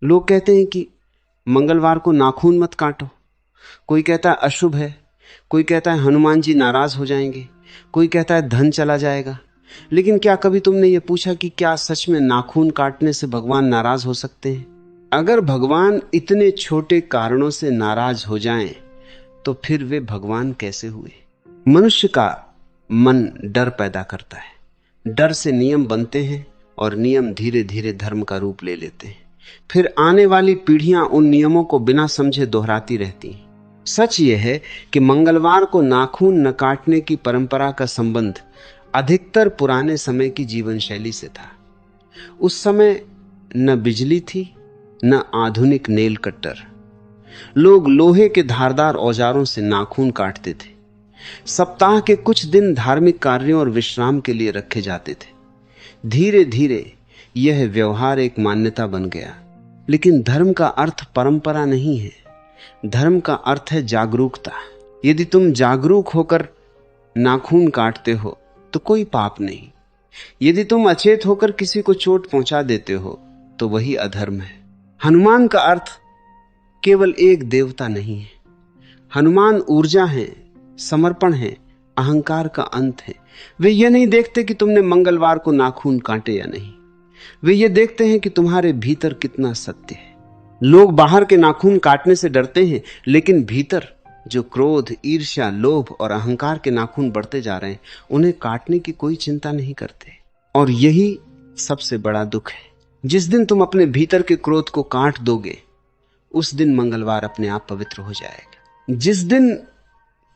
लोग कहते हैं कि मंगलवार को नाखून मत काटो, कोई कहता है अशुभ है, कोई कहता है हनुमान जी नाराज हो जाएंगे, कोई कहता है धन चला जाएगा। लेकिन क्या कभी तुमने ये पूछा कि क्या सच में नाखून काटने से भगवान नाराज हो सकते हैं? अगर भगवान इतने छोटे कारणों से नाराज हो जाएं, तो फिर वे भगवान कैसे हुए? मनुष्य का मन डर पैदा करता है, डर से नियम बनते हैं और नियम धीरे धीरे धर्म का रूप ले लेते हैं। फिर आने वाली पीढ़ियां उन नियमों को बिना समझे दोहराती रहती हैं। सच यह है कि मंगलवार को नाखून न काटने की परंपरा का संबंध अधिकतर पुराने समय की जीवन शैली से था। उस समय न बिजली थी, न आधुनिक नेल कटर। लोग लोहे के धारदार औजारों से नाखून काटते थे। सप्ताह के कुछ दिन धार्मिक कार्यों और विश्राम के लिए रखे जाते थे। धीरे धीरे यह व्यवहार एक मान्यता बन गया। लेकिन धर्म का अर्थ परंपरा नहीं है, धर्म का अर्थ है जागरूकता। यदि तुम जागरूक होकर नाखून काटते हो तो कोई पाप नहीं। यदि तुम अचेत होकर किसी को चोट पहुंचा देते हो तो वही अधर्म है। हनुमान का अर्थ केवल एक देवता नहीं है। हनुमान ऊर्जा है, समर्पण है, अहंकार का अंत है। वे ये नहीं देखते कि तुमने मंगलवार को नाखून काटे या नहीं, वे ये देखते हैं कि तुम्हारे भीतर कितना सत्य है। लोग बाहर के नाखून काटने से डरते हैं, लेकिन भीतर जो क्रोध, ईर्ष्या, लोभ और अहंकार के नाखून बढ़ते जा रहे हैं, उन्हें काटने की कोई चिंता नहीं करते। और यही सबसे बड़ा दुख है। जिस दिन तुम अपने भीतर के क्रोध को काट दोगे, उस दिन मंगलवार अपने आप पवित्र हो जाएगा। जिस दिन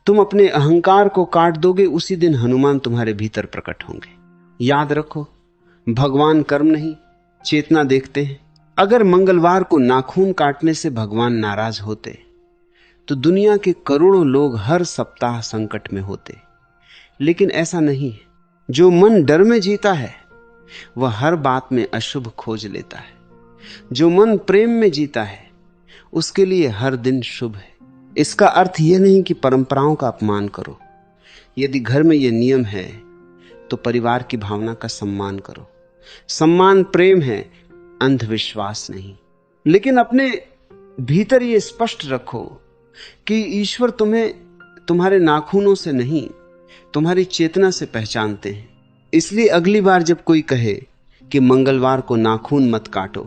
तुम अपने अहंकार को काट दोगे, उसी दिन हनुमान तुम्हारे भीतर प्रकट होंगे। याद रखो, भगवान कर्म नहीं, चेतना देखते हैं। अगर मंगलवार को नाखून काटने से भगवान नाराज होते तो दुनिया के करोड़ों लोग हर सप्ताह संकट में होते। लेकिन ऐसा नहीं है। जो मन डर में जीता है वह हर बात में अशुभ खोज लेता है। जो मन प्रेम में जीता है उसके लिए हर दिन शुभ है। इसका अर्थ यह नहीं कि परंपराओं का अपमान करो। यदि घर में यह नियम है तो परिवार की भावना का सम्मान करो। सम्मान प्रेम है, अंधविश्वास नहीं। लेकिन अपने भीतर यह स्पष्ट रखो कि ईश्वर तुम्हें तुम्हारे नाखूनों से नहीं, तुम्हारी चेतना से पहचानते हैं। इसलिए अगली बार जब कोई कहे कि मंगलवार को नाखून मत काटो,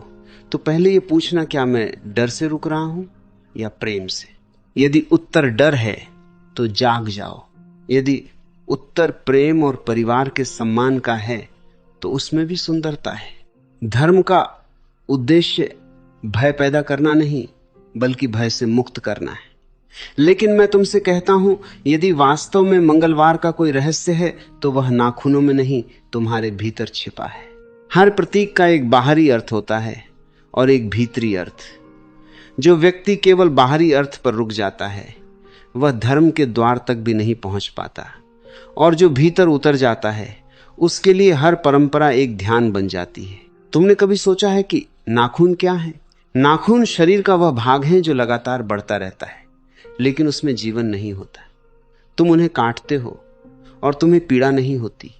तो पहले यह पूछना, क्या मैं डर से रुक रहा हूं या प्रेम से? यदि उत्तर डर है तो जाग जाओ। यदि उत्तर प्रेम और परिवार के सम्मान का है तो उसमें भी सुंदरता है। धर्म का उद्देश्य भय पैदा करना नहीं, बल्कि भय से मुक्त करना है। लेकिन मैं तुमसे कहता हूं, यदि वास्तव में मंगलवार का कोई रहस्य है तो वह नाखूनों में नहीं, तुम्हारे भीतर छिपा है। हर प्रतीक का एक बाहरी अर्थ होता है और एक भीतरी अर्थ। जो व्यक्ति केवल बाहरी अर्थ पर रुक जाता है वह धर्म के द्वार तक भी नहीं पहुंच पाता, और जो भीतर उतर जाता है उसके लिए हर परंपरा एक ध्यान बन जाती है। तुमने कभी सोचा है कि नाखून क्या है? नाखून शरीर का वह भाग है जो लगातार बढ़ता रहता है, लेकिन उसमें जीवन नहीं होता। तुम उन्हें काटते हो और तुम्हें पीड़ा नहीं होती।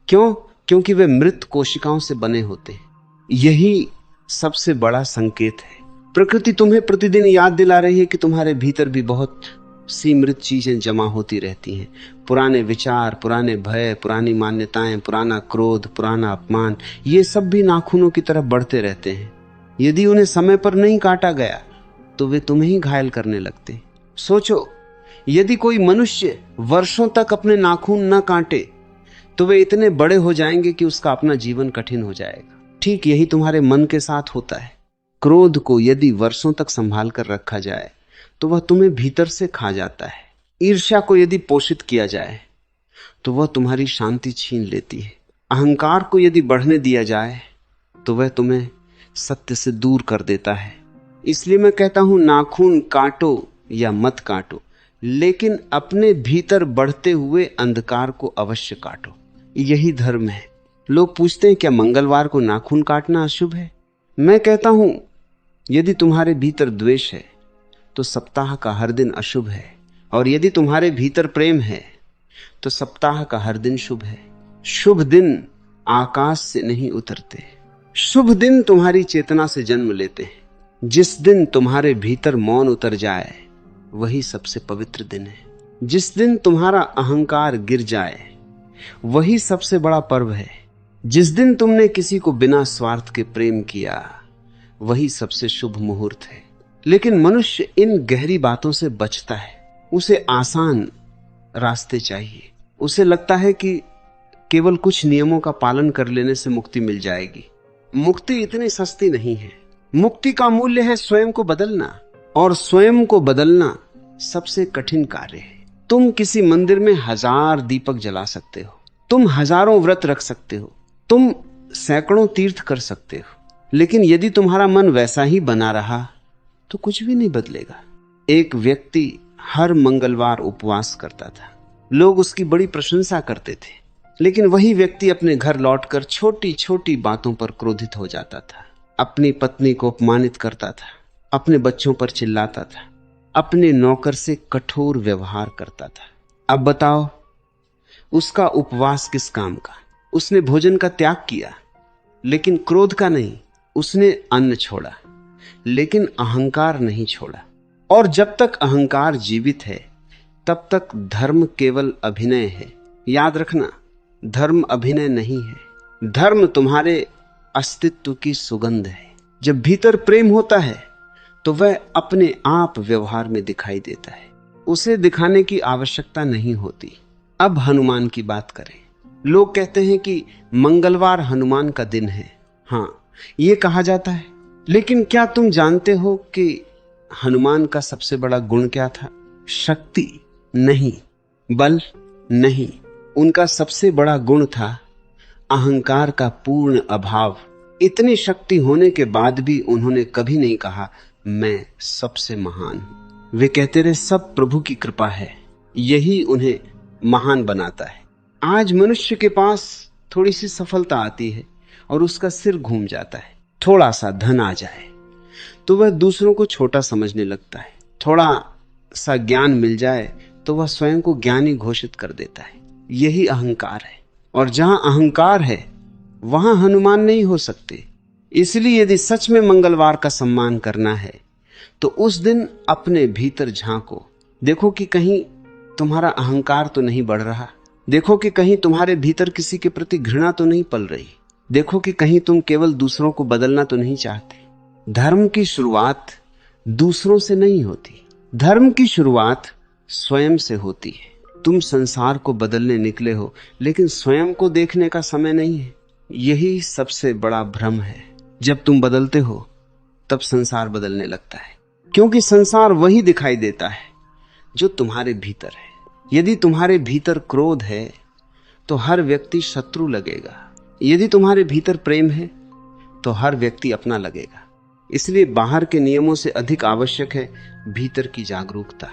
क्यों? क्योंकि वे मृत कोशिकाओं से बने होते हैं। यही सबसे बड़ा संकेत है। प्रकृति तुम्हें प्रतिदिन याद दिला रही है कि तुम्हारे भीतर भी बहुत सी मृत चीजें जमा होती रहती हैं। पुराने विचार, पुराने भय, पुरानी मान्यताएं, पुराना क्रोध, पुराना अपमान, ये सब भी नाखूनों की तरफ बढ़ते रहते हैं। यदि उन्हें समय पर नहीं काटा गया तो वे तुम्हें ही घायल करने लगते। सोचो, यदि कोई मनुष्य वर्षों तक अपने नाखून न काटे तो वे इतने बड़े हो जाएंगे कि उसका अपना जीवन कठिन हो जाएगा। ठीक यही तुम्हारे मन के साथ होता है। क्रोध को यदि वर्षों तक संभाल कर रखा जाए तो वह तुम्हें भीतर से खा जाता है। ईर्ष्या को यदि पोषित किया जाए तो वह तुम्हारी शांति छीन लेती है। अहंकार को यदि बढ़ने दिया जाए तो वह तुम्हें सत्य से दूर कर देता है। इसलिए मैं कहता हूं, नाखून काटो या मत काटो, लेकिन अपने भीतर बढ़ते हुए अंधकार को अवश्य काटो। यही धर्म है। लोग पूछते हैं, क्या मंगलवार को नाखून काटना अशुभ है? मैं कहता हूं, यदि तुम्हारे भीतर द्वेष है तो सप्ताह का हर दिन अशुभ है, और यदि तुम्हारे भीतर प्रेम है तो सप्ताह का हर दिन शुभ है। शुभ दिन आकाश से नहीं उतरते, शुभ दिन तुम्हारी चेतना से जन्म लेते हैं। जिस दिन तुम्हारे भीतर मौन उतर जाए वही सबसे पवित्र दिन है। जिस दिन तुम्हारा अहंकार गिर जाए वही सबसे बड़ा पर्व है। जिस दिन तुमने किसी को बिना स्वार्थ के प्रेम किया वही सबसे शुभ मुहूर्त है। लेकिन मनुष्य इन गहरी बातों से बचता है। उसे आसान रास्ते चाहिए। उसे लगता है कि केवल कुछ नियमों का पालन कर लेने से मुक्ति मिल जाएगी। मुक्ति इतनी सस्ती नहीं है। मुक्ति का मूल्य है स्वयं को बदलना, और स्वयं को बदलना सबसे कठिन कार्य है। तुम किसी मंदिर में 1000 दीपक जला सकते हो, तुम हजारों व्रत रख सकते हो, तुम सैकड़ों तीर्थ कर सकते हो, लेकिन यदि तुम्हारा मन वैसा ही बना रहा तो कुछ भी नहीं बदलेगा। एक व्यक्ति हर मंगलवार उपवास करता था। लोग उसकी बड़ी प्रशंसा करते थे, लेकिन वही व्यक्ति अपने घर लौटकर छोटी छोटी बातों पर क्रोधित हो जाता था। अपनी पत्नी को अपमानित करता था, अपने बच्चों पर चिल्लाता था, अपने नौकर से कठोर व्यवहार करता था। अब बताओ, उसका उपवास किस काम का? उसने भोजन का त्याग किया, लेकिन क्रोध का नहीं। उसने अन्न छोड़ा, लेकिन अहंकार नहीं छोड़ा। और जब तक अहंकार जीवित है तब तक धर्म केवल अभिनय है। याद रखना, धर्म अभिनय नहीं है। धर्म तुम्हारे अस्तित्व की सुगंध है। जब भीतर प्रेम होता है तो वह अपने आप व्यवहार में दिखाई देता है। उसे दिखाने की आवश्यकता नहीं होती। अब हनुमान की बात करें। लोग कहते हैं कि मंगलवार हनुमान का दिन है। हाँ, ये कहा जाता है, लेकिन क्या तुम जानते हो कि हनुमान का सबसे बड़ा गुण क्या था? शक्ति नहीं, बल नहीं। उनका सबसे बड़ा गुण था अहंकार का पूर्ण अभाव। इतनी शक्ति होने के बाद भी उन्होंने कभी नहीं कहा मैं सबसे महान हूं। वे कहते रहे सब प्रभु की कृपा है, यही उन्हें महान बनाता है। आज मनुष्य के पास थोड़ी सी सफलता आती है और उसका सिर घूम जाता है। थोड़ा सा धन आ जाए तो वह दूसरों को छोटा समझने लगता है। थोड़ा सा ज्ञान मिल जाए तो वह स्वयं को ज्ञानी घोषित कर देता है। यही अहंकार है, और जहां अहंकार है वहां हनुमान नहीं हो सकते। इसलिए यदि सच में मंगलवार का सम्मान करना है तो उस दिन अपने भीतर झांको। देखो कि कहीं तुम्हारा अहंकार तो नहीं बढ़ रहा। देखो कि कहीं तुम्हारे भीतर किसी के प्रति घृणा तो नहीं पल रही। देखो कि कहीं तुम केवल दूसरों को बदलना तो नहीं चाहते। धर्म की शुरुआत दूसरों से नहीं होती, धर्म की शुरुआत स्वयं से होती है। तुम संसार को बदलने निकले हो, लेकिन स्वयं को देखने का समय नहीं है। यही सबसे बड़ा भ्रम है। जब तुम बदलते हो तब संसार बदलने लगता है, क्योंकि संसार वही दिखाई देता है जो तुम्हारे भीतर है। यदि तुम्हारे भीतर क्रोध है तो हर व्यक्ति शत्रु लगेगा। यदि तुम्हारे भीतर प्रेम है तो हर व्यक्ति अपना लगेगा। इसलिए बाहर के नियमों से अधिक आवश्यक है भीतर की जागरूकता।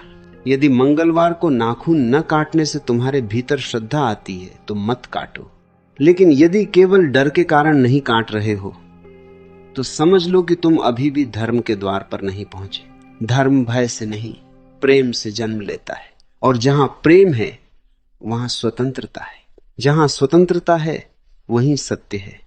यदि मंगलवार को नाखून न काटने से तुम्हारे भीतर श्रद्धा आती है तो मत काटो, लेकिन यदि केवल डर के कारण नहीं काट रहे हो तो समझ लो कि तुम अभी भी धर्म के द्वार पर नहीं पहुंचे। धर्म भय से नहीं, प्रेम से जन्म लेता है, और जहां प्रेम है वहां स्वतंत्रता है। जहां स्वतंत्रता है वहीं सत्य है।